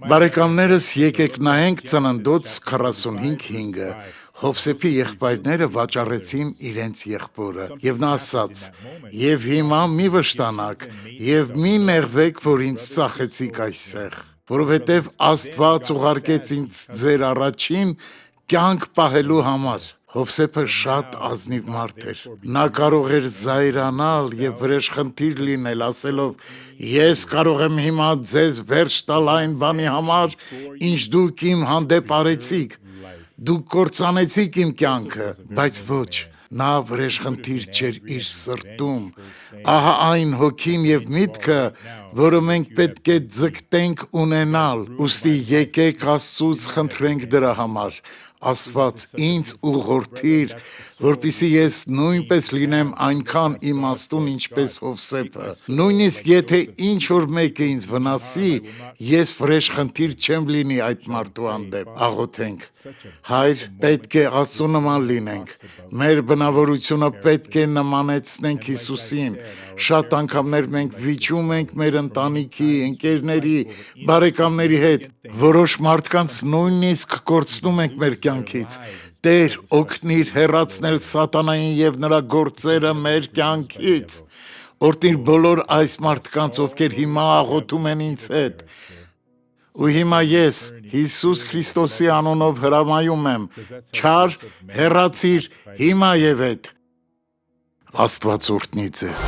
Բարեկամներս, եկեք նայենք Ծննդոց 45:5-ը։ Հովսեփի եղբայրները վաճառեցին իրենց եղբորը, եւ նա ասաց. «Եվ հիմա մի վշտանաք, եւ մի նեղվեք, որ ինձ ծախեցիք այստեղ, որովհետեւ Աստված ուղարկեց ինձ ձեր առաջին կյանք պահելու համար»։ Հովսեփը շատ ազնիվ մարդ էր։ Նա կարող էր զայրանալ եւ վրեժխնդիր լինել, ասելով. «Ես կարող եմ հիմա ձեզ վերջ տալ այն բանի համար, ինչ դուք իմ հանդեպ արեցիք, դուք կործանեցիք իմ կյանքը», բայց ոչ, նա վրեժխնդիր չէր իր սրտում։ Ահա այն հոգին եւ միտքը, որը մենք պետք է ձգտենք ունենալ, ուստի եկեք Աստծուց խնդրենք դրա համար. Աստված ինձ ուղղորդիր, որպեսզի ես նույնպես լինեմ այնքան իմաստուն, ինչպես Հովսեփը, նույնիսկ եթե ինչ-որ մեկը ինձ վնասի, ես վրեժխնդիր չեմ լինի այդ մարդու հանդեպ։ Աղոթենք. Հայր, պետք է Աստծու նման լինենք, մեր բնավորությունը պետք է նմանեցնենք Հիսուսին։ Շատ անգամներ մենք վիճում ենք մեր ընտանիքի, ընկերների, բարեկամների հետ, որոշ մարդկանց նույնիսկ կորցնում ենք մեր կյանքից։ Տեր, օգնիր հեռացնել սատանային եւ նրա գործերը մեր կյանքից։ Օրհնիր բոլոր այս մարդկանց, ովքեր հիմա աղոթում են ինձ հետ։ Ու հիմա ես Հիսուս Քրիստոսի անունով հրամայում եմ. չար հեռացիր հիմա եւ հետ։ Աստված օրհնի ձեզ։